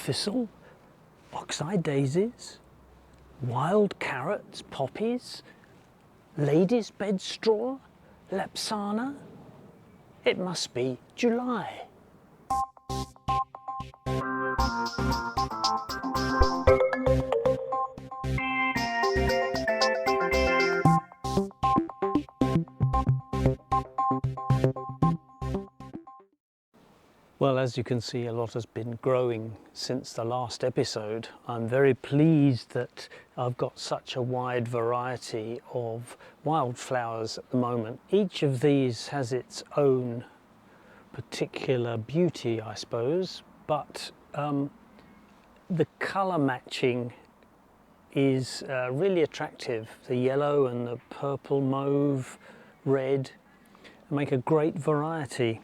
thistle, oxeye daisies, wild carrots, poppies, lady's bedstraw, lapsana. It must be July. Well, as you can see, a lot has been growing since the last episode. I'm very pleased that I've got such a wide variety of wildflowers at the moment. Each of these has its own particular beauty, I suppose, but the colour matching is really attractive. The yellow and the purple, mauve, red make a great variety.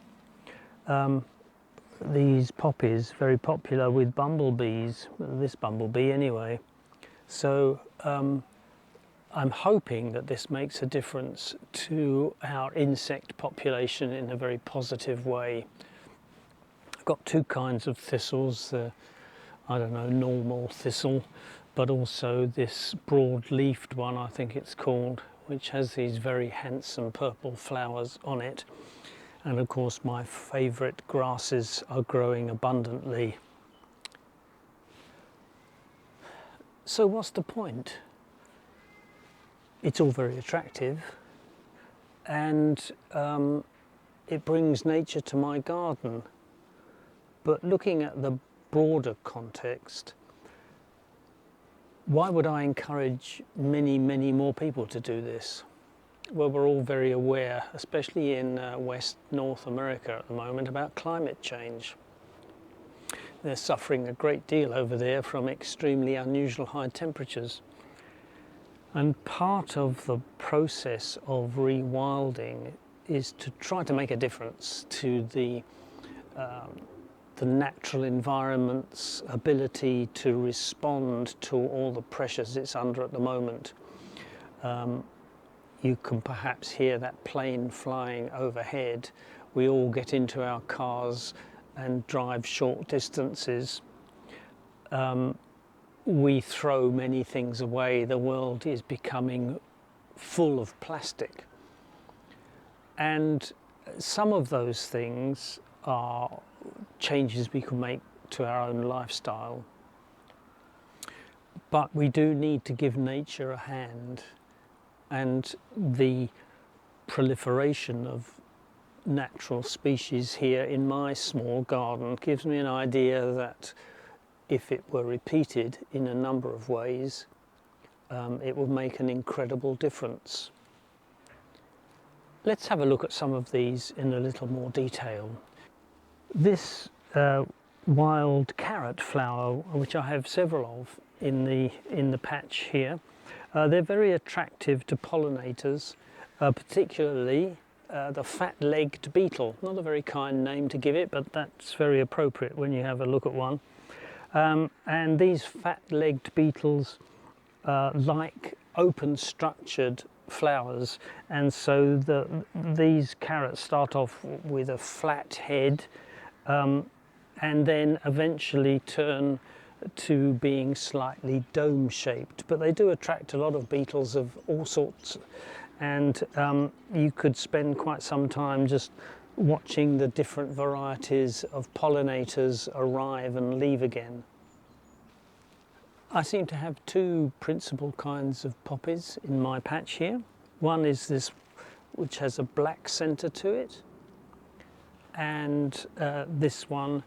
These poppies, very popular with bumblebees, this bumblebee anyway. So I'm hoping that this makes a difference to our insect population in a very positive way. I've got two kinds of thistles, I don't know, normal thistle, but also this broad-leafed one, I think it's called, which has these very handsome purple flowers on it. And of course my favourite grasses are growing abundantly. So what's the point? It's all very attractive, and it brings nature to my garden. But looking at the broader context, why would I encourage many more people to do this? Well, we're all very aware, especially in West North America at the moment, about climate change. They're suffering a great deal over there from extremely unusual high temperatures. And part of the process of rewilding is to try to make a difference to the natural environment's ability to respond to all the pressures it's under at the moment. You can perhaps hear that plane flying overhead. We all get into our cars and drive short distances. We throw many things away. The world is becoming full of plastic. And some of those things are changes we can make to our own lifestyle. But we do need to give nature a hand. And the proliferation of natural species here in my small garden gives me an idea that if it were repeated in a number of ways, it would make an incredible difference. Let's have a look at some of these in a little more detail. This wild carrot flower, which I have several of in the patch here, they're very attractive to pollinators, particularly the fat-legged beetle. Not a very kind name to give it, but that's very appropriate when you have a look at one. And these fat-legged beetles like open structured flowers, and so these carrots start off with a flat head and then eventually turn to being slightly dome-shaped, but they do attract a lot of beetles of all sorts, and you could spend quite some time just watching the different varieties of pollinators arrive and leave again. I seem to have two principal kinds of poppies in my patch here. One is this, which has a black centre to it, and this one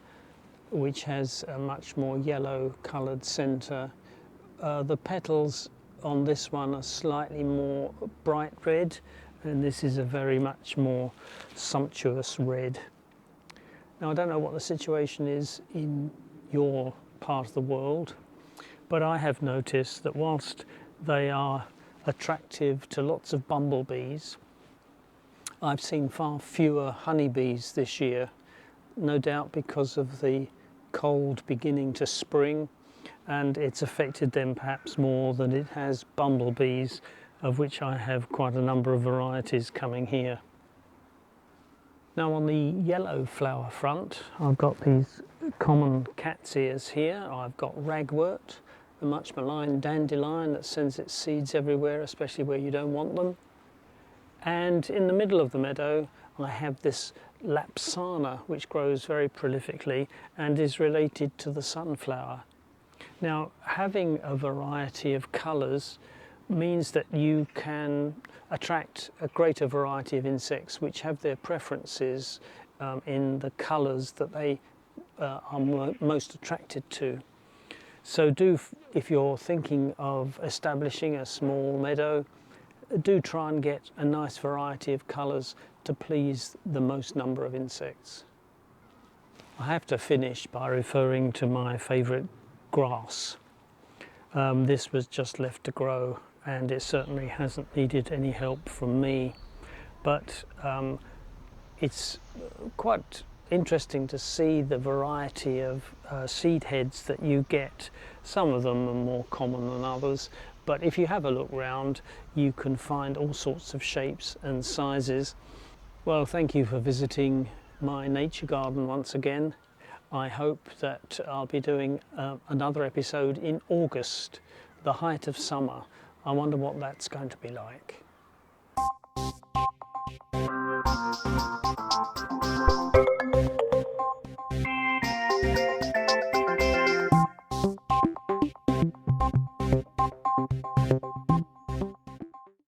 which has a much more yellow coloured centre. The petals on this one are slightly more bright red, and this is a very much more sumptuous red. Now, I don't know what the situation is in your part of the world, but I have noticed that whilst they are attractive to lots of bumblebees, I've seen far fewer honeybees this year, no doubt because of the cold beginning to spring, and it's affected them perhaps more than it has bumblebees, of which I have quite a number of varieties coming here. Now on the yellow flower front, I've got these common cat's ears here. I've got ragwort, the much maligned dandelion that sends its seeds everywhere, especially where you don't want them. And in the middle of the meadow, I have this lapsana, which grows very prolifically and is related to the sunflower. Now, having a variety of colours means that you can attract a greater variety of insects which have their preferences in the colours that they are most attracted to. So if you're thinking of establishing a small meadow, do try and get a nice variety of colours to please the most number of insects. I have to finish by referring to my favourite grass. This was just left to grow, and it certainly hasn't needed any help from me, but it's quite interesting to see the variety of seed heads that you get. Some of them are more common than others, but if you have a look round, you can find all sorts of shapes and sizes. Well, thank you for visiting my nature garden once again. I hope that I'll be doing another episode in August, the height of summer. I wonder what that's going to be like.